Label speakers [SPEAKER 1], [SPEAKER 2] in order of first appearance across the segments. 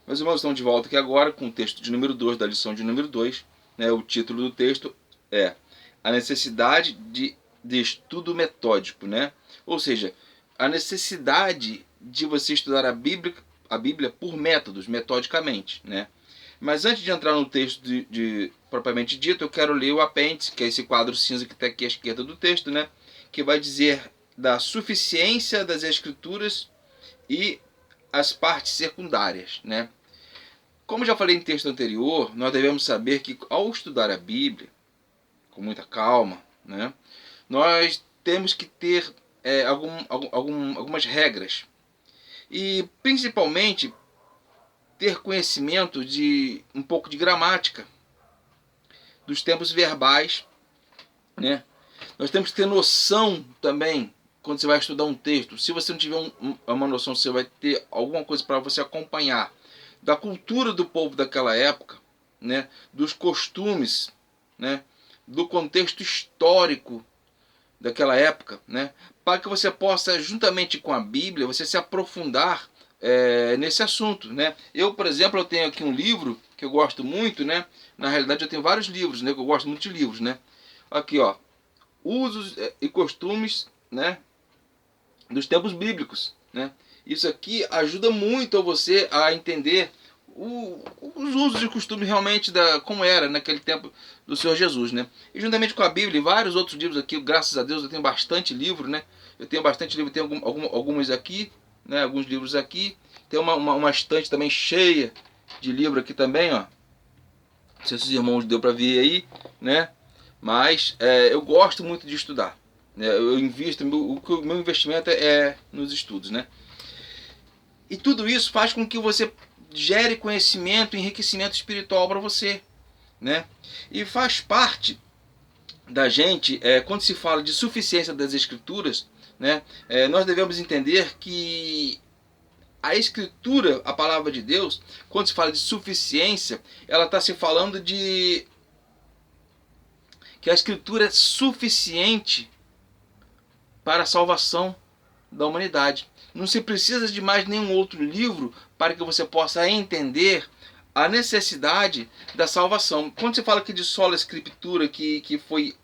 [SPEAKER 1] Meus irmãos, estão de volta aqui agora com o texto de número 2 da lição de número 2. Né? O título do texto é A Necessidade de Estudo Metódico. Né? Ou seja, a necessidade de você estudar a Bíblia por métodos, metodicamente. Né? Mas antes de entrar no texto propriamente dito, eu quero ler o apêndice, que é esse quadro cinza que está aqui à esquerda do texto, né? Que vai dizer da suficiência das Escrituras e as partes secundárias. Né? Como já falei em texto anterior, nós devemos saber que ao estudar a Bíblia, com muita calma, né, nós temos que ter algumas regras. E principalmente ter conhecimento de um pouco de gramática, dos tempos verbais. Né? Nós temos que ter noção também, quando você vai estudar um texto, se você não tiver uma noção, você vai ter alguma coisa para você acompanhar da cultura do povo daquela época, né, dos costumes, né, do contexto histórico daquela época, né, para que você possa, juntamente com a Bíblia, você se aprofundar nesse assunto. Né. Eu, por exemplo, eu tenho aqui um livro que eu gosto muito, né, na realidade eu tenho vários livros, né, que eu gosto muito de livros, né. Aqui, ó, usos e costumes, né, dos tempos bíblicos, né. Isso aqui ajuda muito a você a entender os usos e costumes realmente como era naquele tempo do Senhor Jesus. Né. E juntamente com a Bíblia e vários outros livros aqui, graças a Deus eu tenho bastante livro, né. Eu tenho bastante livro, tenho alguns aqui, né, alguns livros aqui. Tem uma estante também cheia de livro aqui também, ó. Não sei se os irmãos deu para ver aí, né. Mas eu gosto muito de estudar. Né. Eu invisto, o meu investimento é nos estudos, né. E tudo isso faz com que você gere conhecimento, enriquecimento espiritual para você. Né? E faz parte da gente, quando se fala de suficiência das Escrituras, né, nós devemos entender que a Escritura, a palavra de Deus, quando se fala de suficiência, ela está se falando de que a Escritura é suficiente para a salvação da humanidade. Não se precisa de mais nenhum outro livro para que você possa entender a necessidade da salvação. Quando se fala aqui de sola escritura, que foi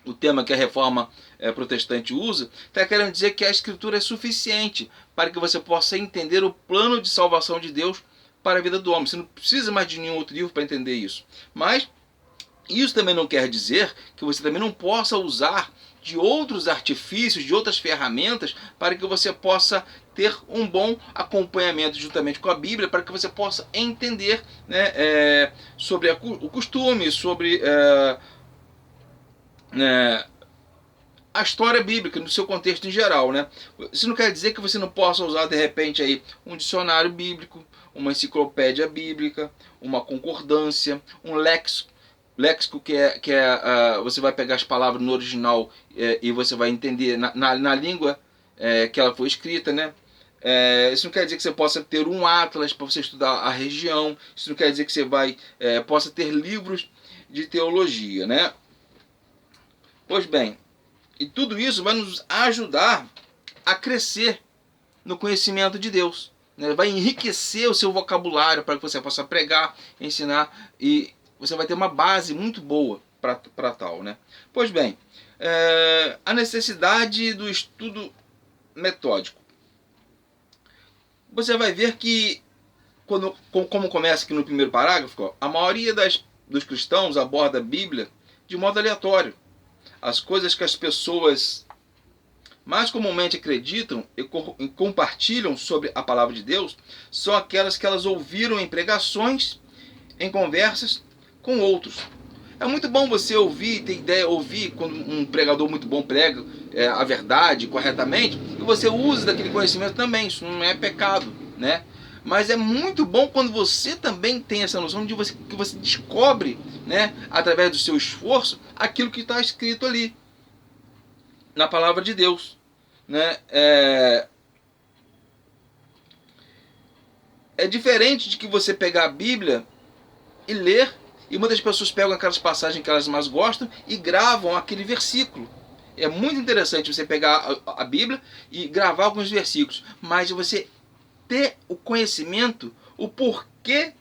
[SPEAKER 1] o tema que a reforma protestante usa, está querendo dizer que a escritura é suficiente para que você possa entender o plano de salvação de Deus para a vida do homem. Você não precisa mais de nenhum outro livro para entender isso. Mas isso também não quer dizer que você também não possa usar de outros artifícios, de outras ferramentas, para que você possa ter um bom acompanhamento juntamente com a Bíblia, para que você possa entender, né, sobre o costume, sobre a história bíblica no seu contexto em geral. Né? Isso não quer dizer que você não possa usar de repente aí um dicionário bíblico, uma enciclopédia bíblica, uma concordância, um léxico você vai pegar as palavras no original e você vai entender na língua que ela foi escrita, né? Isso não quer dizer que você possa ter um atlas para você estudar a região. Isso não quer dizer que você possa ter livros de teologia, né? Pois bem, e tudo isso vai nos ajudar a crescer no conhecimento de Deus. Né? Vai enriquecer o seu vocabulário para que você possa pregar, ensinar, e você vai ter uma base muito boa para tal. Né? Pois bem, a necessidade do estudo metódico. Você vai ver que, como começa aqui no primeiro parágrafo, a maioria dos cristãos aborda a Bíblia de modo aleatório. As coisas que as pessoas mais comumente acreditam e compartilham sobre a palavra de Deus são aquelas que elas ouviram em pregações, em conversas com outros. É muito bom você ouvir, ter ideia, ouvir quando um pregador muito bom prega a verdade corretamente, e você use daquele conhecimento também. Isso não é pecado, né? Mas é muito bom quando você também tem essa noção que você descobre, né, através do seu esforço, aquilo que está escrito ali na palavra de Deus. Né? É diferente de que você pegar a Bíblia e ler, e muitas pessoas pegam aquelas passagens que elas mais gostam e gravam aquele versículo. É muito interessante você pegar a Bíblia e gravar alguns versículos, mas você ter o conhecimento o porquê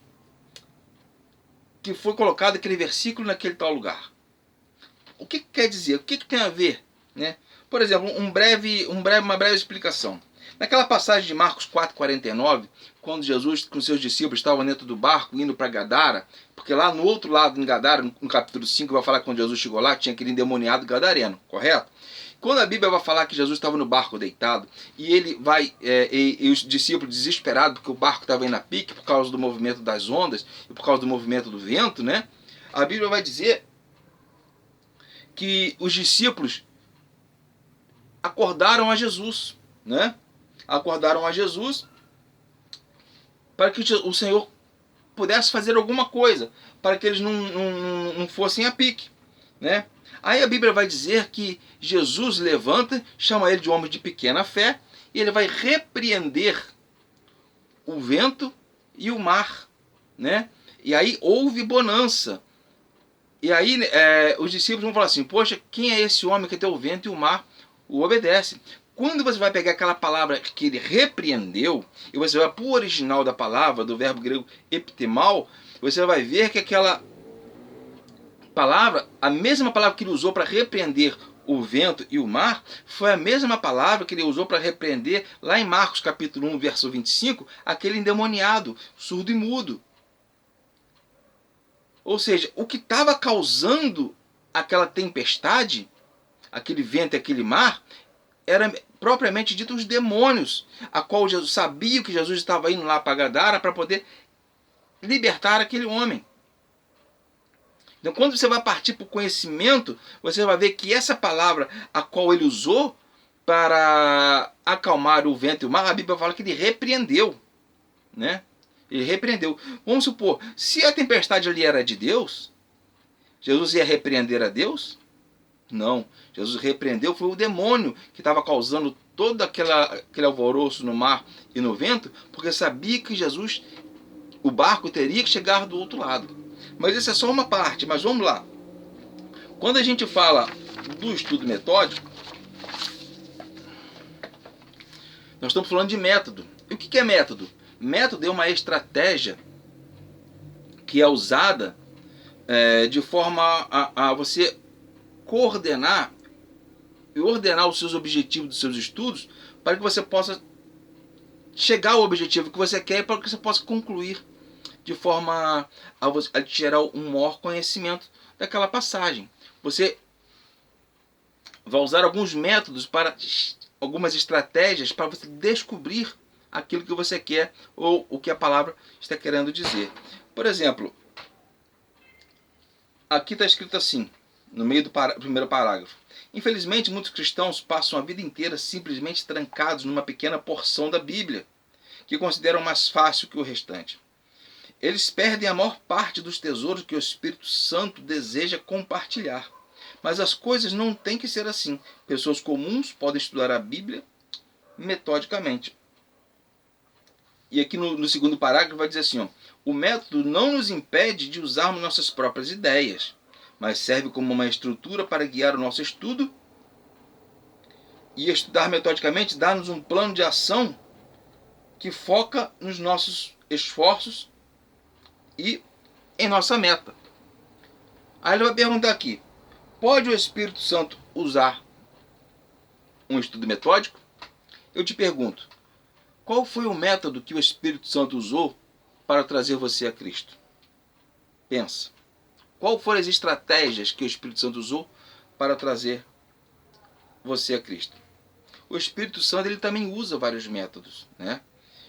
[SPEAKER 1] que foi colocado aquele versículo naquele tal lugar. O que quer dizer? O que tem a ver? Né? Por exemplo, uma breve explicação. Naquela passagem de Marcos 4,49, quando Jesus com seus discípulos estavam dentro do barco indo para Gadara, porque lá no outro lado, em Gadara, no capítulo 5, vai falar que quando Jesus chegou lá, tinha aquele endemoniado gadareno, correto? Quando a Bíblia vai falar que Jesus estava no barco deitado, e ele vai, e os discípulos desesperados, porque o barco estava indo a pique por causa do movimento das ondas e por causa do movimento do vento, né? A Bíblia vai dizer que os discípulos acordaram a Jesus, né? Acordaram a Jesus para que o Senhor pudesse fazer alguma coisa, para que eles não fossem a pique, né? Aí a Bíblia vai dizer que Jesus levanta, chama ele de homem de pequena fé, e ele vai repreender o vento e o mar, né? E aí houve bonança. E aí os discípulos vão falar assim, poxa, quem é esse homem que tem o vento e o mar o obedece? Quando você vai pegar aquela palavra que ele repreendeu, e você vai para o original da palavra, do verbo grego epitemal, você vai ver que aquela palavra, a mesma palavra que ele usou para repreender o vento e o mar, foi a mesma palavra que ele usou para repreender, lá em Marcos capítulo 1, verso 25, aquele endemoniado, surdo e mudo. Ou seja, o que estava causando aquela tempestade, aquele vento e aquele mar, era propriamente dito os demônios, a qual Jesus sabia que Jesus estava indo lá para Gadara para poder libertar aquele homem. Então, quando você vai partir para o conhecimento, você vai ver que essa palavra a qual ele usou para acalmar o vento e o mar, a Bíblia fala que ele repreendeu, né? Ele repreendeu. Vamos supor, se a tempestade ali era de Deus, Jesus ia repreender a Deus? Não. Jesus repreendeu, foi o demônio que estava causando todo aquele alvoroço no mar e no vento, porque sabia que Jesus, o barco teria que chegar do outro lado. Mas isso é só uma parte, mas vamos lá. Quando a gente fala do estudo metódico, nós estamos falando de método. E o que é método? Método é uma estratégia que é usada de forma a você coordenar e ordenar os seus objetivos dos seus estudos para que você possa chegar ao objetivo que você quer e para que você possa concluir de forma a gerar um maior conhecimento daquela passagem. Você vai usar alguns métodos, algumas estratégias para você descobrir aquilo que você quer ou o que a palavra está querendo dizer. Por exemplo, aqui está escrito assim, no meio do primeiro parágrafo. Infelizmente, muitos cristãos passam a vida inteira simplesmente trancados numa pequena porção da Bíblia, que consideram mais fácil que o restante. Eles perdem a maior parte dos tesouros que o Espírito Santo deseja compartilhar. Mas as coisas não têm que ser assim. Pessoas comuns podem estudar a Bíblia metodicamente. E aqui no segundo parágrafo vai dizer assim, ó, o método não nos impede de usarmos nossas próprias ideias, mas serve como uma estrutura para guiar o nosso estudo, e estudar metodicamente dá-nos um plano de ação que foca nos nossos esforços e em nossa meta. Aí ele vai perguntar aqui, pode o Espírito Santo usar um estudo metódico? Eu te pergunto, qual foi o método que o Espírito Santo usou para trazer você a Cristo? Pensa. Qual foram as estratégias que o Espírito Santo usou para trazer você a Cristo? O Espírito Santo ele também usa vários métodos, né?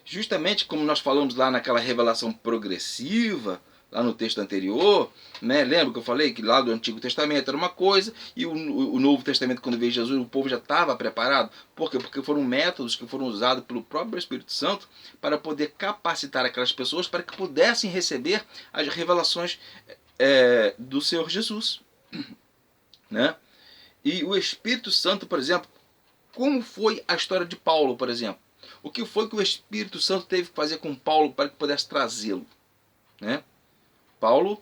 [SPEAKER 1] Justamente como nós falamos lá naquela revelação progressiva, lá no texto anterior, né? Lembra que eu falei que lá do Antigo Testamento era uma coisa e o Novo Testamento, quando veio Jesus, o povo já estava preparado. Por quê? Porque foram métodos que foram usados pelo próprio Espírito Santo para poder capacitar aquelas pessoas para que pudessem receber as revelações do Senhor Jesus, né? E o Espírito Santo, por exemplo, como foi a história de Paulo, por exemplo? O que foi que o Espírito Santo teve que fazer com Paulo para que pudesse trazê-lo, né? Paulo,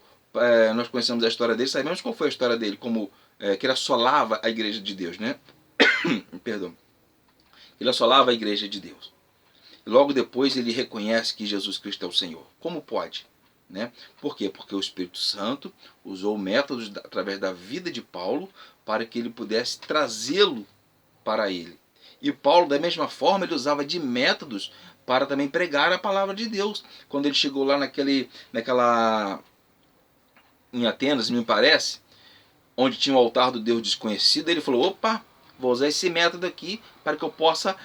[SPEAKER 1] nós conhecemos a história dele, sabemos qual foi a história dele, como que ele assolava a igreja de Deus, né? Perdão. Ele assolava a igreja de Deus. logo depois ele reconhece que Jesus Cristo é o Senhor. Como pode? Né? Por quê? Porque o Espírito Santo usou métodos através da vida de Paulo para que ele pudesse trazê-lo para ele. E Paulo, da mesma forma, ele usava de métodos para também pregar a palavra de Deus. Quando ele chegou lá em Atenas, me parece, onde tinha o altar do Deus desconhecido, ele falou, opa, vou usar esse método aqui para que eu possa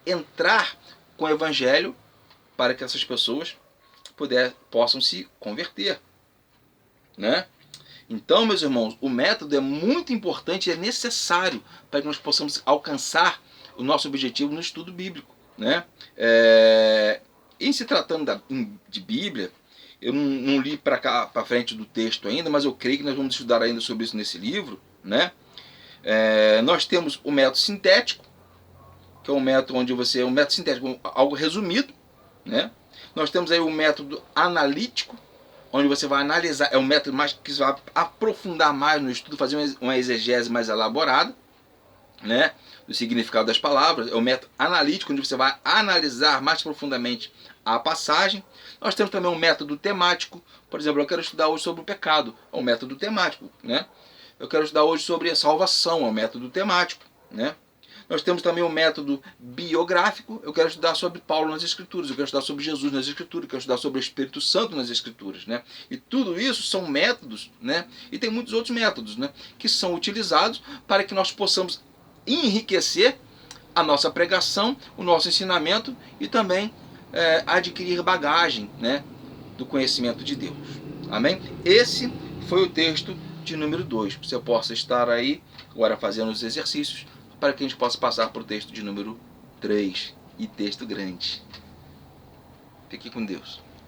[SPEAKER 1] entrar com o evangelho para que essas pessoas possam se converter, né? Então, meus irmãos, o método é muito importante e é necessário para que nós possamos alcançar o nosso objetivo no estudo bíblico, né? Em se tratando de Bíblia, eu não li para frente do texto ainda, mas eu creio que nós vamos estudar ainda sobre isso nesse livro, né? Nós temos o método sintético, que é um método onde um método sintético, algo resumido, né? Nós temos aí o método analítico, onde você vai analisar, é um método mais que você vai aprofundar mais no estudo, fazer uma exegese mais elaborada, né, do significado das palavras. É o método analítico, onde você vai analisar mais profundamente a passagem. Nós temos também um método temático. Por exemplo, eu quero estudar hoje sobre o pecado, é um método temático, né? Eu quero estudar hoje sobre a salvação, é um método temático, né? Nós temos também o método biográfico. Eu quero estudar sobre Paulo nas Escrituras, eu quero estudar sobre Jesus nas Escrituras, eu quero estudar sobre o Espírito Santo nas Escrituras, né? E tudo isso são métodos, né? E tem muitos outros métodos, né, que são utilizados para que nós possamos enriquecer a nossa pregação, o nosso ensinamento e também adquirir bagagem, né, do conhecimento de Deus. Amém? Esse foi o texto de número 2. Você possa estar aí agora fazendo os exercícios para que a gente possa passar para o texto de número 3 e texto grande. Fique com Deus.